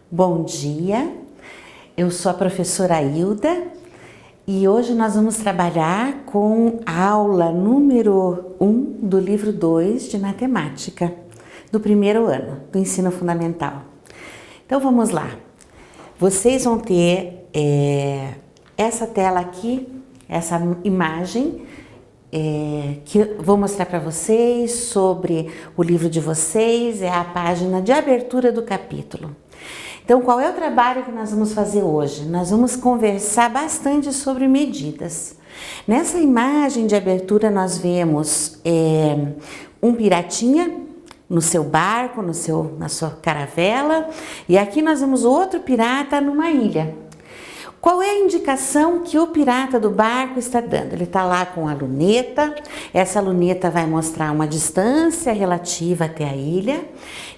Bom dia, eu sou a professora Hilda e hoje nós vamos trabalhar com a aula número 1 do livro 2 de matemática, do primeiro ano do ensino fundamental. Então vamos lá, vocês vão ter essa tela aqui, essa imagem que eu vou mostrar para vocês sobre o livro de vocês, é a página de abertura do capítulo. Então, qual é o trabalho que nós vamos fazer hoje? Nós vamos conversar bastante sobre medidas. Nessa imagem de abertura nós vemos um piratinha no seu barco, na sua caravela, e aqui nós vemos outro pirata numa ilha. Qual é a indicação que o pirata do barco está dando? Ele está lá com a luneta, essa luneta vai mostrar uma distância relativa até a ilha,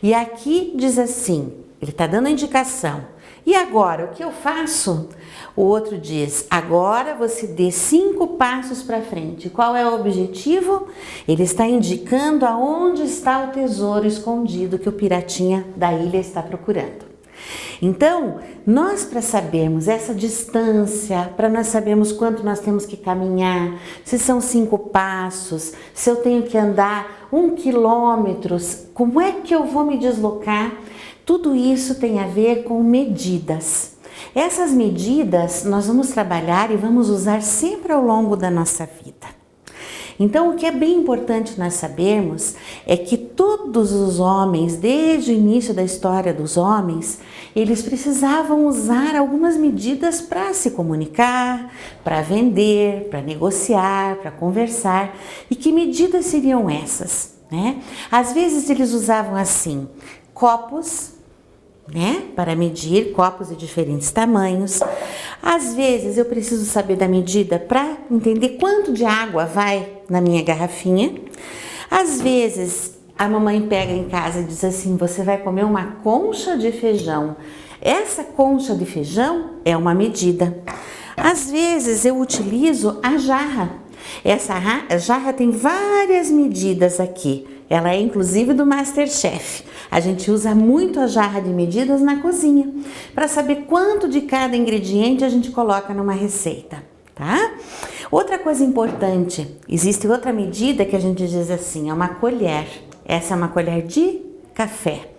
e aqui diz assim, ele está dando a indicação. E agora, o que eu faço? O outro diz, agora você dê 5 passos para frente. Qual é o objetivo? Ele está indicando aonde está o tesouro escondido que o piratinha da ilha está procurando. Então, nós para sabermos essa distância, para nós sabermos quanto nós temos que caminhar, se são 5 passos, se eu tenho que andar 1 quilômetro, como é que eu vou me deslocar? Tudo isso tem a ver com medidas. Essas medidas nós vamos trabalhar e vamos usar sempre ao longo da nossa vida. Então, o que é bem importante nós sabermos é que todos os homens, desde o início da história dos homens, eles precisavam usar algumas medidas para se comunicar, para vender, para negociar, para conversar. E que medidas seriam essas, né? Às vezes eles usavam assim, copos, né, para medir copos de diferentes tamanhos. Às vezes eu preciso saber da medida para entender quanto de água vai na minha garrafinha. Às vezes a mamãe pega em casa e diz assim, você vai comer uma concha de feijão. Essa concha de feijão é uma medida. Às vezes eu utilizo a jarra. Essa jarra tem várias medidas aqui. Ela é inclusive do MasterChef. A gente usa muito a jarra de medidas na cozinha para saber quanto de cada ingrediente a gente coloca numa receita, tá? Outra coisa importante, existe outra medida que a gente diz assim, é uma colher. Essa é uma colher de café.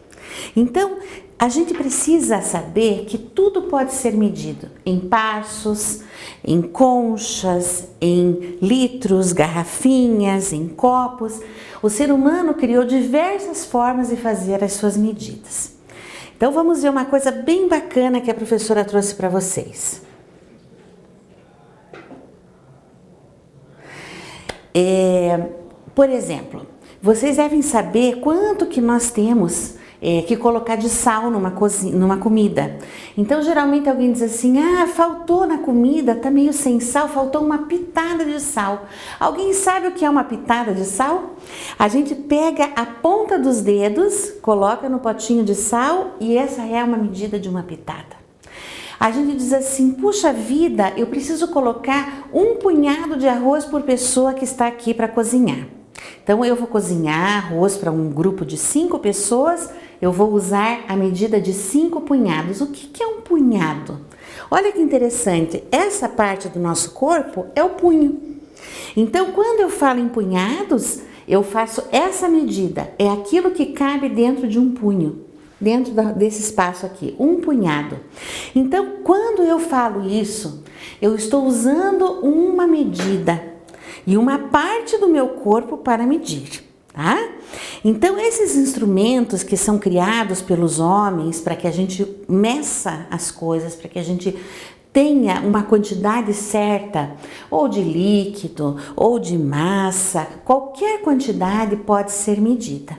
Então, a gente precisa saber que tudo pode ser medido em passos, em conchas, em litros, garrafinhas, em copos. O ser humano criou diversas formas de fazer as suas medidas. Então vamos ver uma coisa bem bacana que a professora trouxe para vocês. Por exemplo, vocês devem saber quanto que nós temos que colocar de sal numa comida. Então, geralmente alguém diz assim, faltou na comida, tá meio sem sal, faltou uma pitada de sal. Alguém sabe o que é uma pitada de sal? A gente pega a ponta dos dedos, coloca no potinho de sal e essa é uma medida de uma pitada. A gente diz assim, puxa vida, eu preciso colocar 1 punhado de arroz por pessoa que está aqui para cozinhar. Então, eu vou cozinhar arroz para um grupo de 5 pessoas, eu vou usar a medida de 5 punhados. O que é um punhado? Olha que interessante, essa parte do nosso corpo é o punho. Então, quando eu falo em punhados, eu faço essa medida, é aquilo que cabe dentro de um punho, dentro desse espaço aqui, 1 punhado. Então, quando eu falo isso, eu estou usando uma medida e uma parte do meu corpo para medir, tá? Então, esses instrumentos que são criados pelos homens para que a gente meça as coisas, para que a gente tenha uma quantidade certa, ou de líquido, ou de massa, qualquer quantidade pode ser medida.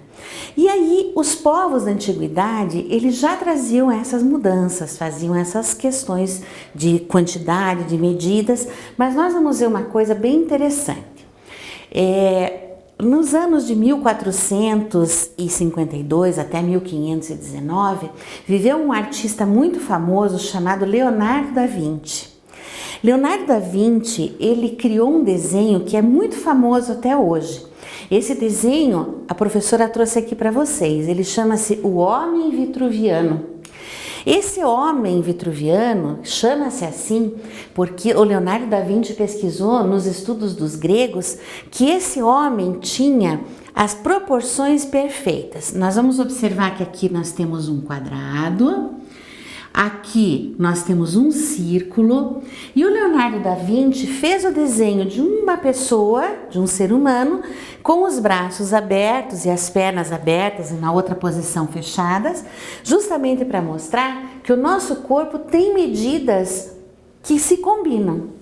E aí, os povos da antiguidade, eles já traziam essas mudanças, faziam essas questões de quantidade, de medidas, mas nós vamos ver uma coisa bem interessante. Nos anos de 1452 até 1519, viveu um artista muito famoso chamado Leonardo da Vinci. Leonardo da Vinci, ele criou um desenho que é muito famoso até hoje. Esse desenho a professora trouxe aqui para vocês, ele chama-se O Homem Vitruviano. Esse homem vitruviano chama-se assim porque o Leonardo da Vinci pesquisou nos estudos dos gregos que esse homem tinha as proporções perfeitas. Nós vamos observar que aqui nós temos um quadrado, aqui nós temos um círculo e o Leonardo da Vinci fez o desenho de uma pessoa, de um ser humano, com os braços abertos e as pernas abertas e na outra posição fechadas, justamente para mostrar que o nosso corpo tem medidas que se combinam.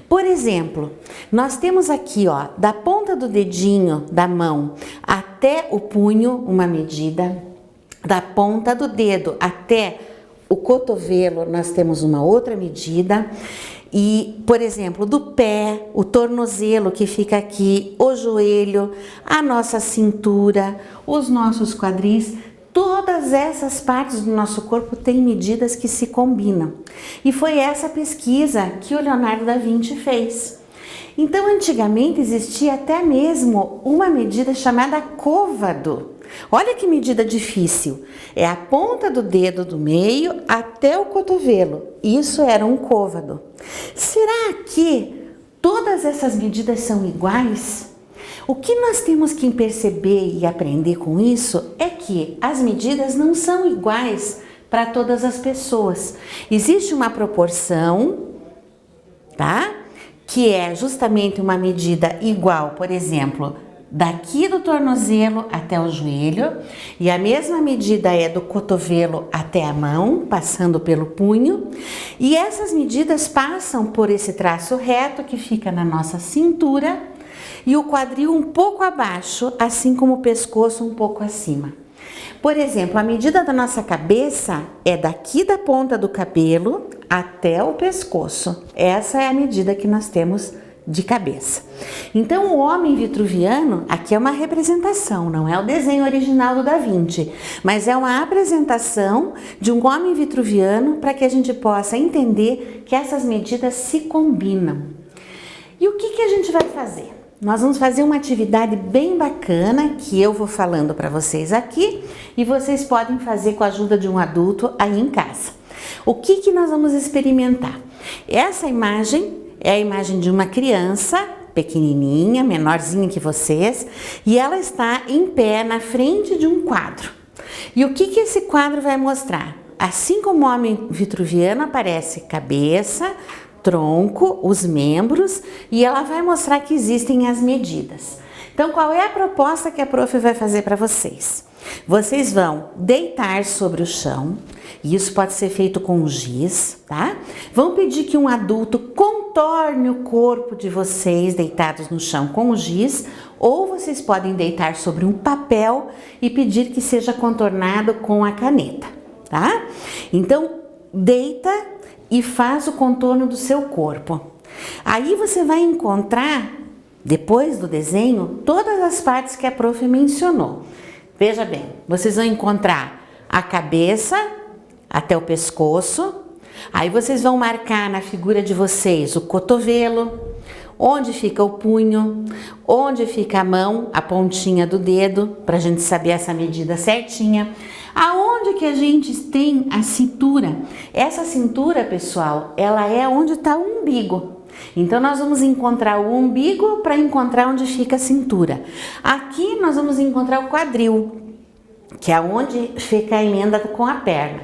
Por exemplo, nós temos aqui, ó, da ponta do dedinho da mão até o punho, uma medida, da ponta do dedo até o cotovelo, nós temos uma outra medida. E, por exemplo, do pé, o tornozelo que fica aqui, o joelho, a nossa cintura, os nossos quadris, todas essas partes do nosso corpo têm medidas que se combinam. E foi essa pesquisa que o Leonardo da Vinci fez. Então, antigamente existia até mesmo uma medida chamada côvado. Olha que medida difícil. É a ponta do dedo do meio até o cotovelo. Isso era um côvado. Será que todas essas medidas são iguais? O que nós temos que perceber e aprender com isso é que as medidas não são iguais para todas as pessoas. Existe uma proporção, tá? Que é justamente uma medida igual, por exemplo, daqui do tornozelo até o joelho, e a mesma medida é do cotovelo até a mão, passando pelo punho, e essas medidas passam por esse traço reto que fica na nossa cintura e o quadril um pouco abaixo, assim como o pescoço um pouco acima. Por exemplo, a medida da nossa cabeça é daqui da ponta do cabelo até o pescoço. Essa é a medida que nós temos de cabeça. Então, o homem vitruviano, aqui é uma representação, não é o desenho original do Da Vinci, mas é uma apresentação de um homem vitruviano para que a gente possa entender que essas medidas se combinam. E o que a gente vai fazer? Nós vamos fazer uma atividade bem bacana que eu vou falando para vocês aqui e vocês podem fazer com a ajuda de um adulto aí em casa. O que nós vamos experimentar? Essa imagem é a imagem de uma criança pequenininha, menorzinha que vocês, e ela está em pé na frente de um quadro. E o que esse quadro vai mostrar? Assim como o homem vitruviano, aparece cabeça, tronco, os membros, e ela vai mostrar que existem as medidas. Então, qual é a proposta que a prof vai fazer para vocês? Vocês vão deitar sobre o chão, e isso pode ser feito com giz, tá? Vão pedir que um adulto contorne o corpo de vocês deitados no chão com o giz, ou vocês podem deitar sobre um papel e pedir que seja contornado com a caneta, tá? Então, deita e faz o contorno do seu corpo. Aí você vai encontrar, depois do desenho, todas as partes que a prof mencionou. Veja bem, vocês vão encontrar a cabeça até o pescoço, aí vocês vão marcar na figura de vocês o cotovelo, onde fica o punho, onde fica a mão, a pontinha do dedo, para a gente saber essa medida certinha. Aonde que a gente tem a cintura? Essa cintura, pessoal, ela é onde está o umbigo. Então, nós vamos encontrar o umbigo para encontrar onde fica a cintura. Aqui nós vamos encontrar o quadril, que é onde fica a emenda com a perna.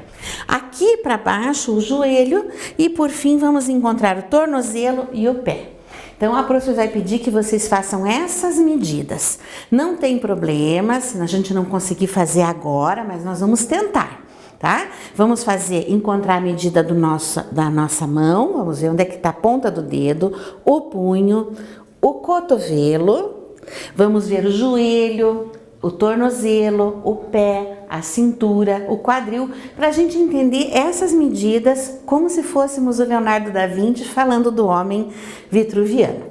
Aqui para baixo, o joelho, e por fim vamos encontrar o tornozelo e o pé. Então, a prof vai pedir que vocês façam essas medidas. Não tem problema se a gente não conseguir fazer agora, mas nós vamos tentar, tá? Vamos encontrar a medida da nossa mão, vamos ver onde é que está a ponta do dedo, o punho, o cotovelo, vamos ver o joelho, o tornozelo, o pé, a cintura, o quadril, para a gente entender essas medidas como se fôssemos o Leonardo da Vinci falando do homem vitruviano.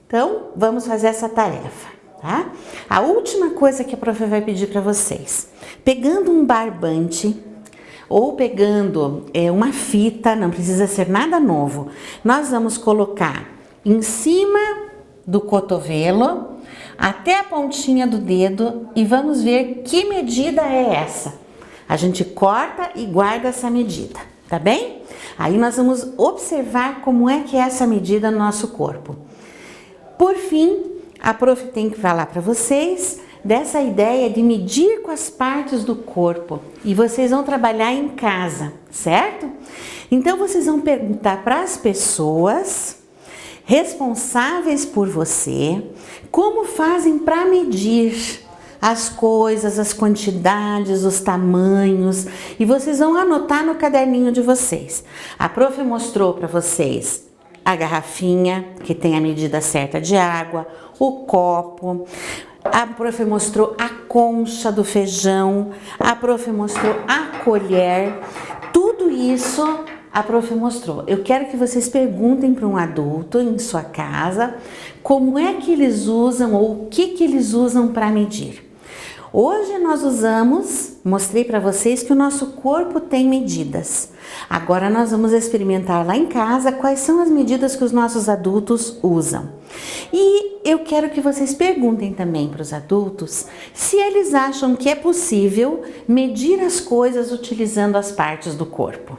Então, vamos fazer essa tarefa, tá? A última coisa que a prof vai pedir para vocês, pegando um barbante ou pegando uma fita, não precisa ser nada novo, nós vamos colocar em cima do cotovelo até a pontinha do dedo e vamos ver que medida é essa. A gente corta e guarda essa medida, tá bem? Aí nós vamos observar como é que é essa medida no nosso corpo. Por fim, a prof tem que falar para vocês dessa ideia de medir com as partes do corpo. E vocês vão trabalhar em casa, certo? Então vocês vão perguntar para as pessoas responsáveis por você como fazem para medir as coisas, as quantidades, os tamanhos, e vocês vão anotar no caderninho de vocês. A prof mostrou para vocês a garrafinha, que tem a medida certa de água, o copo, a prof mostrou a concha do feijão, a prof mostrou a colher, tudo isso a prof mostrou. Eu quero que vocês perguntem para um adulto em sua casa como é que eles usam ou o que eles usam para medir. Hoje nós mostrei para vocês que o nosso corpo tem medidas. Agora nós vamos experimentar lá em casa quais são as medidas que os nossos adultos usam. E eu quero que vocês perguntem também para os adultos se eles acham que é possível medir as coisas utilizando as partes do corpo.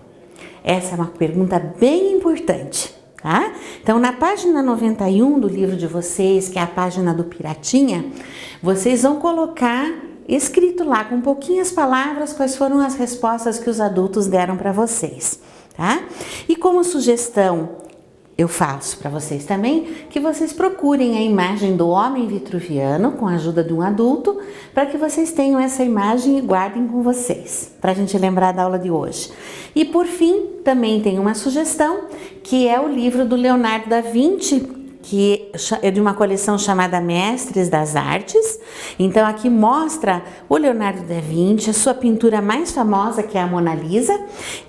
Essa é uma pergunta bem importante. Tá? Então, na página 91 do livro de vocês, que é a página do Piratinha, vocês vão colocar escrito lá com pouquinhas palavras quais foram as respostas que os adultos deram para vocês, tá? E como sugestão, eu faço para vocês também que vocês procurem a imagem do homem vitruviano com a ajuda de um adulto, para que vocês tenham essa imagem e guardem com vocês, para a gente lembrar da aula de hoje. E por fim, também tem uma sugestão, que é o livro do Leonardo da Vinci, que é de uma coleção chamada Mestres das Artes. Então aqui mostra o Leonardo da Vinci, a sua pintura mais famosa, que é a Mona Lisa,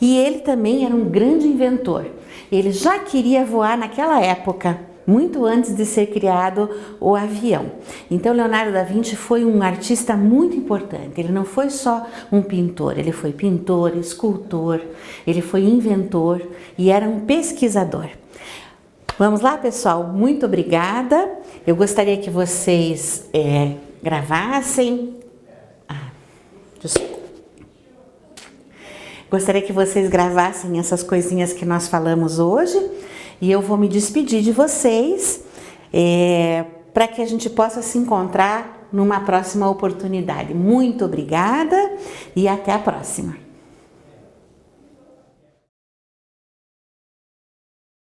e ele também era um grande inventor. Ele já queria voar naquela época, muito antes de ser criado o avião. Então Leonardo da Vinci foi um artista muito importante. Ele não foi só um pintor, ele foi pintor, escultor, ele foi inventor e era um pesquisador. Vamos lá, pessoal? Muito obrigada. Eu gostaria que vocês gravassem. Desculpa. Gostaria que vocês gravassem essas coisinhas que nós falamos hoje. E eu vou me despedir de vocês para que a gente possa se encontrar numa próxima oportunidade. Muito obrigada e até a próxima.